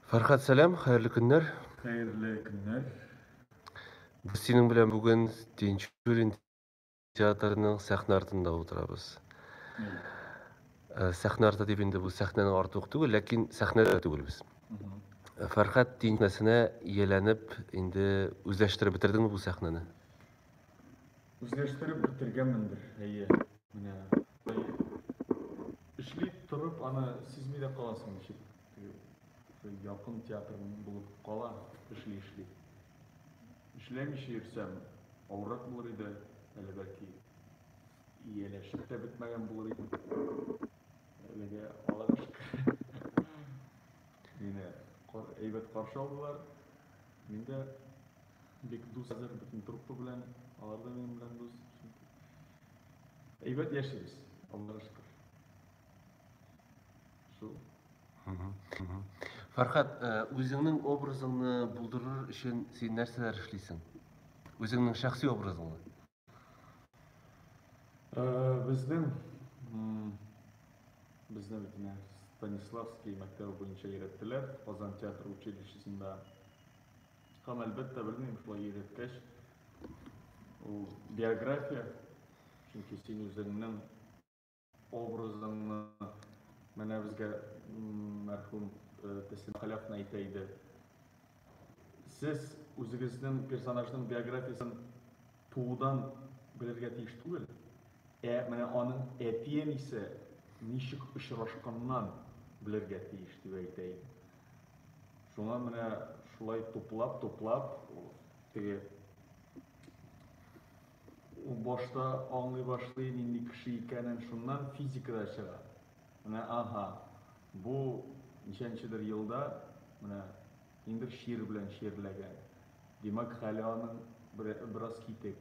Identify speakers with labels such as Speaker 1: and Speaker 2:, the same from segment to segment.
Speaker 1: Farhat selam, hayırlı günler.
Speaker 2: Hayırlı günler.
Speaker 1: Biz senin bilen bugün Tinçurin teatrının sahne ardında oturabız.
Speaker 2: Evet.
Speaker 1: Sahne ardı dibinde bu sahnenin ortağı değil, lakin sahnede değil biz. Farhat Tinçurin'e yelenip, indi özleştirip bitirdin mi bu sahneni?
Speaker 2: Үзләштереп бетергәнмендер. Әйе. Менә эшләп торып аны сизми дә каласың ничек. Якын театр булып кала, эшли. Эшләмичә йөрсәм, авыррак булыр иде, әле бәлки ияләшеп тә бетмәгән булыр иде. Әлегә Аллага шөкер. Мине әйбәт каршы алдылар. Мин дә бик дус хәзер бөтен труппа белән, алар да минем белән дус. Әйбәт яшибез, Аллага шөкер. Şu.
Speaker 1: Farhat, özünün obrazını buldurur için sen нәрселәр эшлисең? Özünün şahsi obrazını.
Speaker 2: Безне бит Станиславский мәктәбе буенча өйрәттеләр. Казан театр училищесында. Һәм әлбәттә белмим, шулай өйрәткәч, ул биография, чөнки син үзеңнең образыңны менә безгә мәрхүм Тәслим Халявна әйтә иде. Сез үзегезнең персонажның биографиясын туудан белергә тиеш түгел. Менә аның әти-әнисе ничек очрашканнан белергә тиеш дип әйтә иде. Шуңа менә шулай туплап, теге башта аңлый башлый нинди кеше икәнен шуннан физикада чыга. Менә бу ничәнчедер елда менә инде шир белән ширләгән. Димәк, хәле аның бераз китек.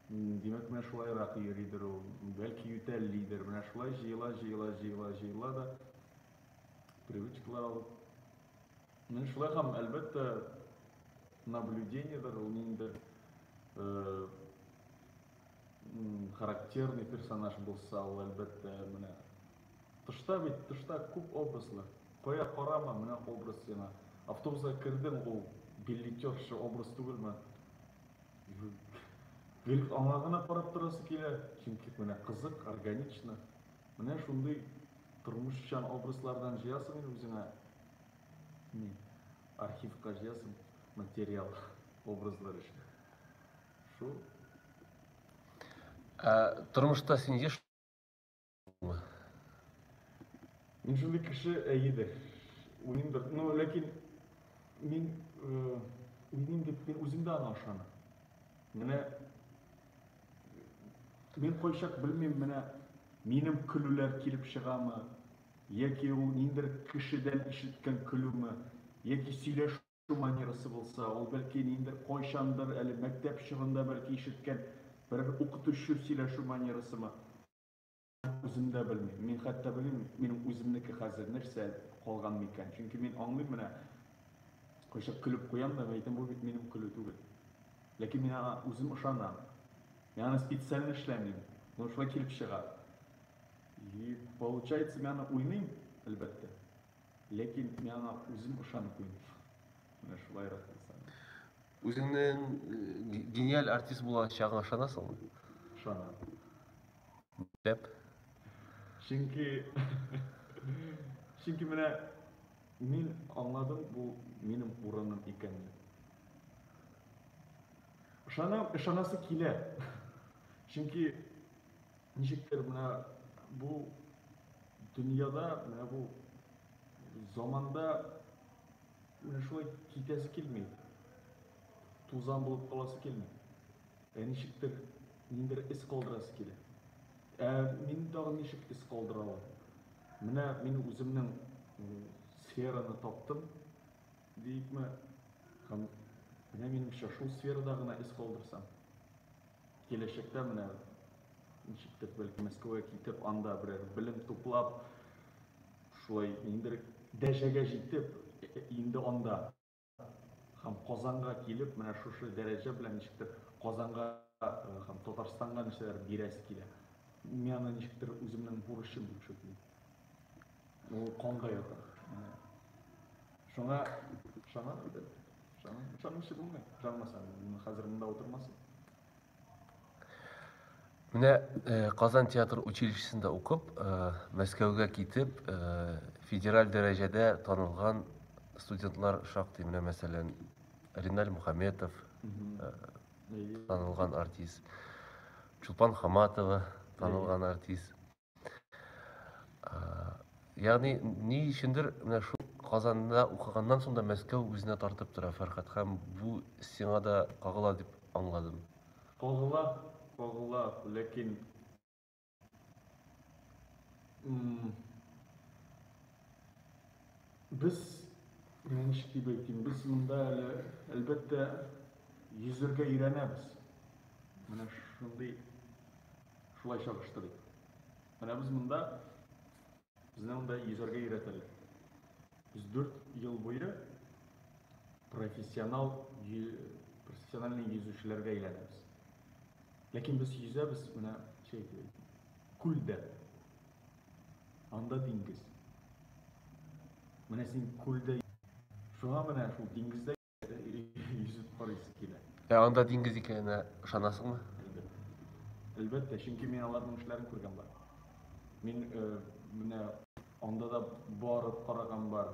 Speaker 2: Димәк, менә шулайрак йөридер ул. Бәлки ютәллидер. Менә шулай җыела да привычкалар алып. Менә шулай һәм әлбәттә наблюдениедер, ул ниндидер характерный персонаж булса, ул әлбәттә менә тышта күп образлар. Кая карама, менә образ сиңа. Автобуска кирдең, ул билетерша образ түгелме? Гел аңа гына карап торасы килә, чөнки менә кызык, органично. Менә шундый тормышчан образлардан җыясың үзеңә. Архивка җыясың материал образлар өчен. Шу.
Speaker 1: Тормышта син яшәмме?
Speaker 2: Мин шундый кеше әйедер. Уйныймдыр. Ләкин мин уйныйм дип мин үзем дә аңа ышанам. Менә мин кайчак белмим, менә минем көлүләр килеп чыгамы, яки ул ниндидер кешедән ишеткән көлүме, яки сөйләшү манерасы булса, ул бәлки ниндидер кайчандыр әле мәктәп чорында бәлки ишеткән бер укытучы сөйләшү манерасымы. Үзем дә белмим. Мин хәтта белмим, минем үземнеке хәзер нәрсә калган микән. Чөнки мин аңлыйм, менә кайчак көлеп куям да, әйтәм, бу бит минем көлү түгел. Ләкин мин аңа үзем ышанам. Мин аны специально эшләмим. Ул шулай килеп чыга. И получается, мин аны уйныйм, әлбәттә. Ләкин мин аңа үзем ышанып уйныйм. Менә шулайрак булса.
Speaker 1: Үзеңнең гениаль артист булачагыңа ышанасыңмы?
Speaker 2: Ышанам.
Speaker 1: Дип.
Speaker 2: Чөнки менә мин аңладым, бу минем урыным икәнен. Ышанасы килә. Чөнки ничектер менә бу дөньяда, менә бу заманда менә шулай китәсе килми. Тузан булып каласы килми. Ничектер ниндидер эз калдырасы килә. Мин тагын ничек эз калдыра алам? Менә мин үземнең сфераны таптым, диепме, һәм менә минемчә шул сферада гына эз калдырсам, киләчәктә менә ничектер бәлки Мәскәүгә китеп, анда берәр белем туплап, шулай ниндидер дәрәҗәгә җитеп, инде анда һәм Казанга килеп, менә шушы дәрәҗә белән ничектер Казанга һәм Татарстанга нәрсәләр бирәсе килә. Мин аны ничектер үземнең бурычым дип шөклим. Ул канга ята. Шуңа шана иде. Шаның işi булмый. Жанмасан, хәзер монда отырмасын.
Speaker 1: Менә Казан театр училищесында укып, Мәскәүгә китеп, федераль дәрәҗәдә танылган студентлар шактый. Менә мәсәлән, Риналь Мухаметов, танылган артист, Чулпан Хаматова, танылган артист. Ягъни ни өчендер менә шул Казанда укыганнан соң да Мәскәү үзенә тартып тора, Фәрхәт, һәм бу сиңа да кагыла дип аңладым.
Speaker 2: Кагыла, ләкин biz ничек дип әйтим, без монда әлбәттә йөзәргә өйрәнәбез. Менә шулай чагыштырыйк. Менә без монда безне монда йөзәргә өйрәтәләр. Biz 4 yıl boyu profesyonel yüzüşçülerge eğleniriz. Lakin biz yüzemiz buna şey diyor, kulde, anda dingiz. Buna sen kulde, şu an buna şu dingizde yüzüp parayısı kile.
Speaker 1: Анда диңгез икәненә ышанасыңмы?
Speaker 2: Elbette, çünkü men alarның эшләрен күргән бар. Мен менә анда да барып караган бар.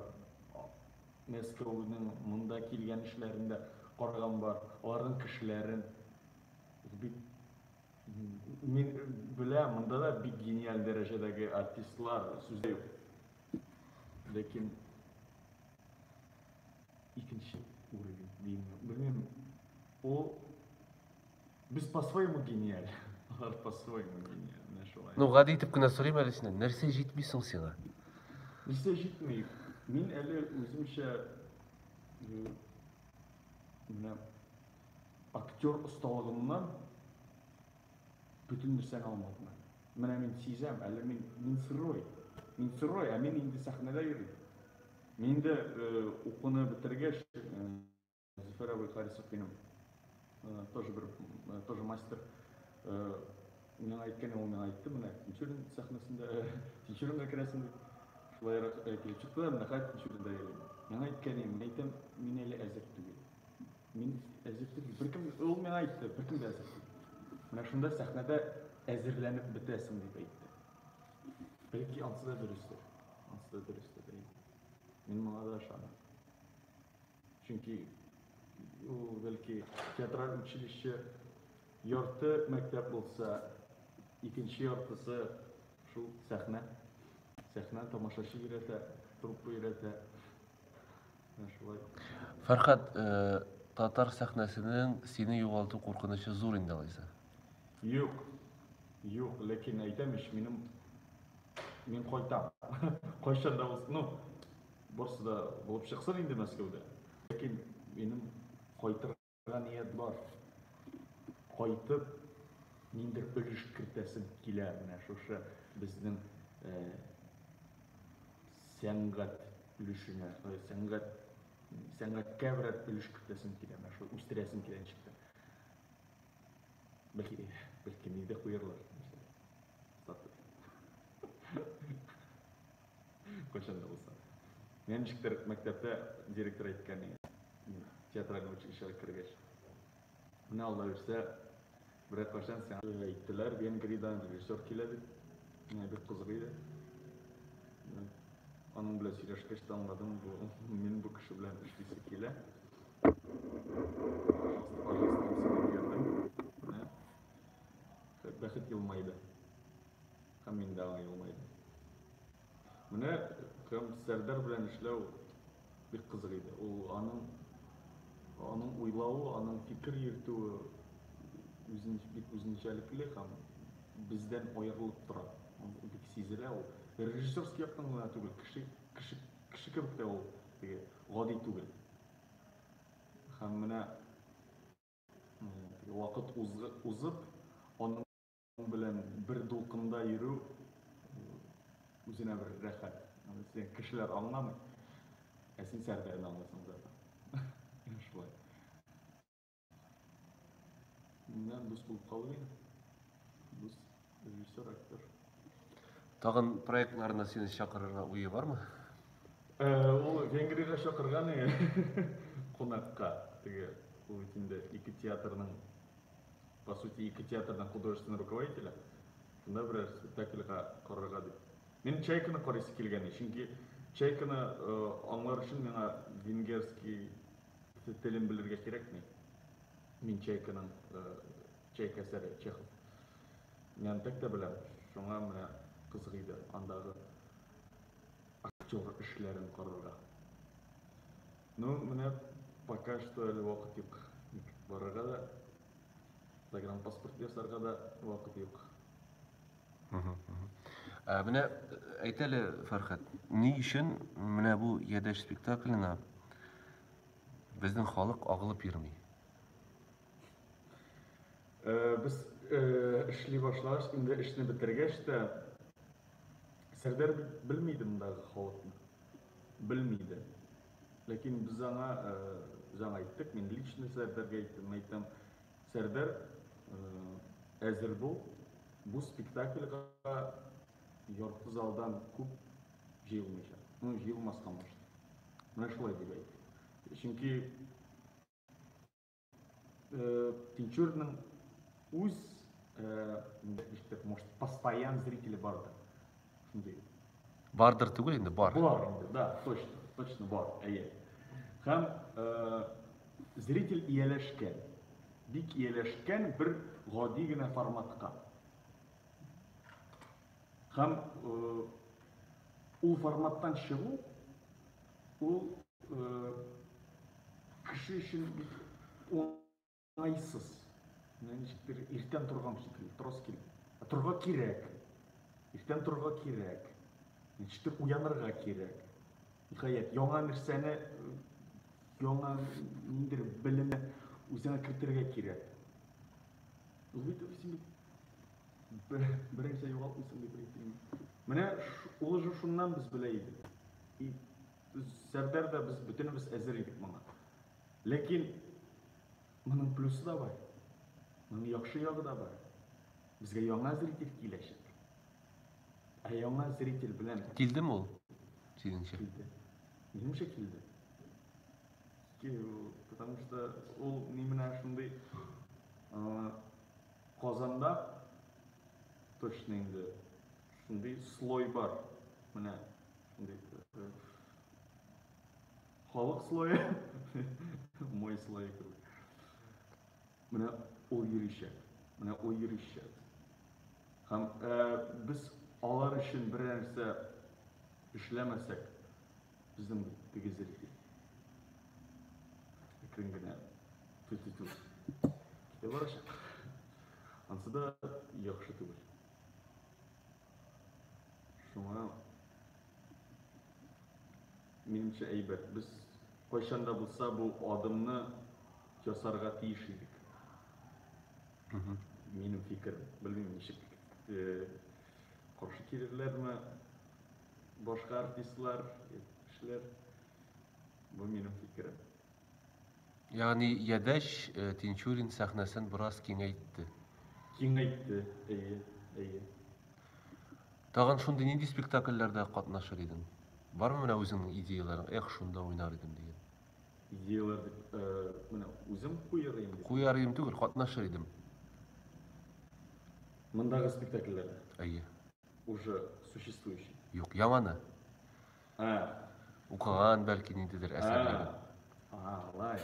Speaker 2: Мәскәүнең монда килгән эшләрендә караган бар. Аларның кешеләрен мен беләм, монда да бик гениаль дәрәҗәдәге артистлар сүздә юк. Ләкин икенче уровень дим. О, без по-своему гениаль. Алар по-своему гениаль.
Speaker 1: Ну, гади итеп кенә сорыйм әле синнән, нәрсә җитмисең сиңа?
Speaker 2: Нәрсә җитми? Мин әле үземчә менә актер осталыгымнан бүтән нәрсәне алмадым. Менә мин сизәм, әле мин сырой, ә мин инде сәхнәдә йөрим. Мин инде укуны бетергәч, Зөфәр абый Харисов минем тоже мастер. Мен әйткән, ул мен әйтте, менә Тинчурин сәхнәсендә, Тинчуринга керәсең дип. Шулайрак килеп чыктылар, менә хәзер Тинчуринда йөрим. Мен әйткән, әйтәм, мин әле әзер түгел. Мин әзер түгел. Беркем ул мен әйтте, беркем дә әзер түгел. Менә шунда сәхнәдә әзерләнеп бетәсең дип әйтте. Бәлки ансы да дөрестер. Мин моңа да ышанам. Чөнки ул бәлки театраль училище Йорты мәктәп булса, икенче йортысы шул сәхнә тамашачы өйрәтә, труппа өйрәтә. Шулай.
Speaker 1: Фәрхәт, татар сәхнәсенең сине югалту куркынычы зур инде алайса.
Speaker 2: Юк, ләкин әйтәм ич, мин кайтам. Кайчан да булсын, барсы да булып чыксын инде Мәскәүдә. Ләкин минем кайтырга ният бар. Кайтып, ниндер өлеш кертәсем килә, менә шушы безнең сәнгать өлешенә, сәнгатькә берәр өлеш кертәсем килә, менә шул үстерәсем килә ничектер. Бәлки нидә куярлар. Кайчан да булса. Мен ничектер мәктәптә директор әйткән, театраль училищега кергәч. Менә Алла үрсә, Бұрат Пашан сен әйттілер, Венгриядан режиссер келеді. Бек қызық еді. Оның біле сөйлешкеш аңладым, мен бұл кіші білен ішлесі келе. Бәхет елмайды. Һәм мен дағы елмайды. Менә Сәрдар білен ішлеу бек қызық еді. Ол аның ойлауы, аның фикір ертуі үзенчәлекле һәм бездән аерылып тора. Бик сизелә ул. Режиссерский яктан гына түгел, кеше кебек тә ул гади түгел. Һәм менә вакыт узып, аның белән бер дулкында йөрү үзенә бер рәхәт. Сен кешеләр аңламый, ә син Сәрдарны аңласаң да. Шулай. Менә дус булып калды. Дус режиссер, актер.
Speaker 1: Тагын проектларына сине чакырырга уе бармы?
Speaker 2: Ол Венгрияға шақырған қонаққа тіге бұл içinde iki театрның по сути екі театрның художественный руководителі сонда бірер спектакльға қарарға деп мен чайканы қарайсы келген чүнки чайканы аңлар үшін меңа венгерский тілін білерге керек мен чайканың чайка әсері чехов мен тек те білем шоңа міне қызық еді андағы актер ішлерін қарарға ну міне пока что әлі уақыт жоқ барарға да загранпаспорт жасарға да уақыт жоқ
Speaker 1: Менә әйт әле, Фәрхәт, ни өчен менә бу Ядәш спектакленә безнең халык агылып йөрми?
Speaker 2: Biz эшли башлагач, инде эшне бетергәч тә Сәрдәр белмиде мондагы халыкны. Белмиде. Ләкин без аңа әйттек, мин лично Сәрдәргә әйттем, Сәрдәр әзер бул, бу спектакльгә ярты залдан күп җыелмыйча. Ну, җыелмаска может. Менә шулай дип әйтте. Чөнки Тинчурның үз может постоянный зрители барды. Шундый.
Speaker 1: Бардыр түгел инде, бар.
Speaker 2: Бар инде, да, точно бар, әйе. Һәм зритель ияләшкән. Бик ияләшкән бер гади генә форматка. Һәм ул форматтан чыгу, ул кеше өчен оңайсыз. Ничектер иртән торган шикелле, торасы килә. Торга кирәк. Иртән торга кирәк. Ничектер уянырга кирәк. Ниһаять, яңа нәрсәне, яңа ниндер белемне үзеңә кертергә кирәк. Ул бит беренче югалтмыйсың дип әйтәм. Менә ул уже шуннан без белә идек. И Сәрдәр да без бөтенебез әзер идек моңа. Ләкин моның плюсы да бар. Моның яхшы ягы да бар. Безгә яңа зритель киләчәк. Ә яңа зритель белән
Speaker 1: Килдеме ул? Синеңчә?
Speaker 2: Килде. Минемчә килде. Потому что ул менә шундый Казанда точно инде шундый слой бар. Менә шундый халык слое, мой слой. Менә ул йөришә. Менә ул йөришә. Һәм без алар өчен бер нәрсә эшләмәсәк, безнең теге зритель әкрен генә ту-ту-ту китә барачак. Ансы да яхшы түгел. Шуңа минемчә әйбәт. Без кайчан да булса бу адымны ясарга тиеш идек. Минем фикерем. Белмим ничек каршы килерләрме башка артистлар, кешеләр. Бу минем фикерем.
Speaker 1: Ягъни Ядәш Тинчурин сәхнәсен бераз киңәйтте.
Speaker 2: Киңәйтте, әйе.
Speaker 1: Тагын шундый нинди спектакльләрдә катнашыр идең? Бармы менә үзеңнең идеяларың? Шунда уйнар идем дигән.
Speaker 2: Идеялар дип, менә үзем куяр идем.
Speaker 1: Куяр идем түгел, катнашыр идем.
Speaker 2: Мондагы спектакльләрдә.
Speaker 1: Әйе.
Speaker 2: Уже существующий.
Speaker 1: Юк, яңаны. Укыган бәлки ниндидер әсәрләр.
Speaker 2: Алай.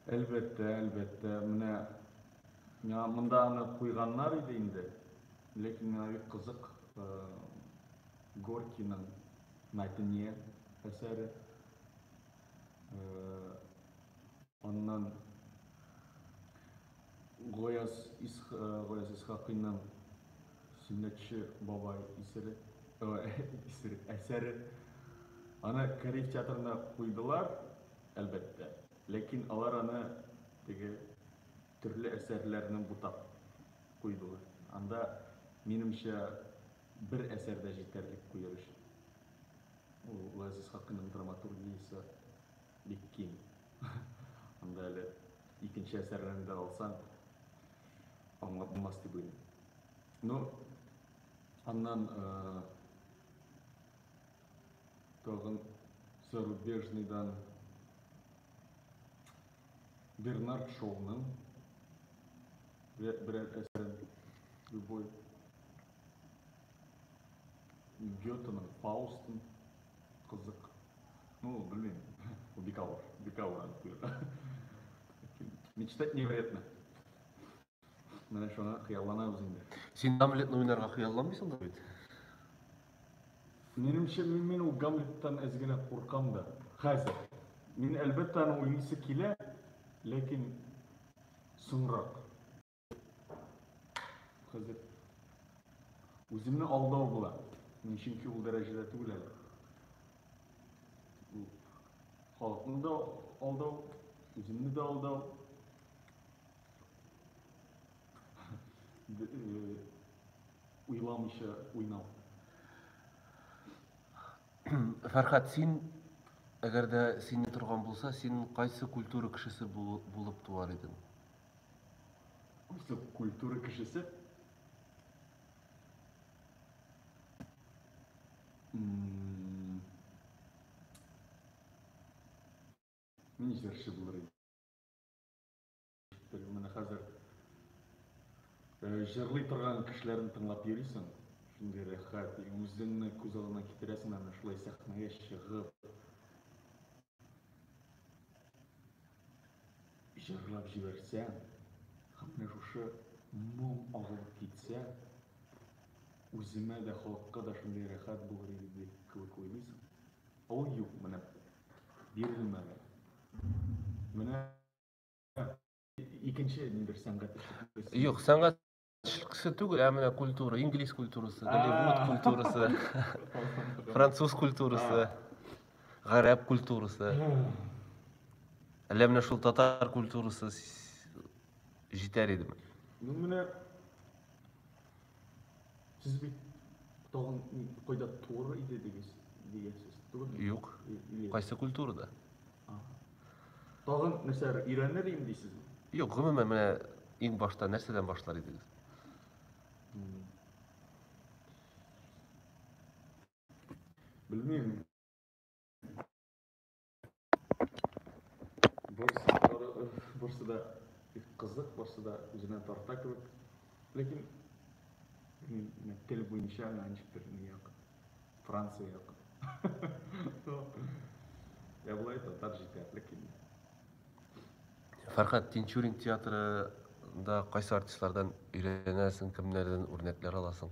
Speaker 2: Әлбәттә, менә миңа монда аны куйганнар иде инде. Ләкин миңа бик кызык Горькийның мәтіне әсәре. Аннан Гояз Исхақыйның Сүннәтче бабай әсәре. Аны Корея театрына куйдылар, әлбәттә. Ләкин алар аны теге төрле әсәрләрнең бутап куйдылар. Анда минемчә бер әсәрдә җитәрлек куяр өчен. Ул Азиз Хакыйның драматургиясе бик киң. Анда әле икенче әсәрләрне дә алсаң, аңлап булмас дип уйлыйм. Ну, аннан Тағын зарубежныйдан Бернард Шоуның бір әсерін любой Гетенің Фаустың қызық. Ну, білмеймін. Бекауыр. Мечтать невероятно. Менә шуны хыялланабыз инде.
Speaker 1: Сен Гамлетны уйнарга хыялланмыйсың да бит?
Speaker 2: Меніңше мен ол Гамлеттан әзгеле қорқам да. Хәзер. Мен әлбәттә аны уйнысы килә, ләкин соңрак. Хәзер үземне алдау була. Мен чөнки ул дәрәҗәдә түгел әле. Халыкны да алдау, үземне дә алдау. Уйламыйча уйнау.
Speaker 1: Фәрхат, син әгәр дә сине торган булса, син кайсы культура кешесе булып туар идең?
Speaker 2: Кайсы культура кешесе? Мен җырчы булыр идем. Менә хәзер җырлый торган кешеләрне тыңлап йөрисең, шундый рәхәт, үзеңне күз алдына китерәсең, менә шулай сәхнәгә чыгып, җырлап җибәрсәң, һәм менә шушы моң агылып китсә, үземә дә, халыкка да шундый рәхәт булыр иде дип кебек уйлыйсың. Ул юк, менә бирелмәгән. Менә икенче ниндидер сәнгать эшләре.
Speaker 1: Юк, сәнгать эшлексе түгел, ә менә культура, инглиз культурасы, Голливуд культурасы, француз культурасы, гарәп культурасы. Әллә менә шул татар культурасы җитәр идеме?
Speaker 2: Ну менә сез бит тагын кайда туры иде дигәнсез, түгелме?
Speaker 1: Юк. Кайсы культурада?
Speaker 2: Тагын нәрсәләр өйрәнер идем дисезме?
Speaker 1: Юк, гомумән менә иң башта нәрсәдән башлар идегез?
Speaker 2: Белмим. Барсы да кызык, барсы да үзенә тарта кебек. Ләкин тел буенча ничектер юк. Франция юк. Я булай татар җитәр, ләкин
Speaker 1: Фәрхат, Тинчурин театрында кайсы артистлардан өйрәнәсең, кемнәрдән үрнәкләр аласың?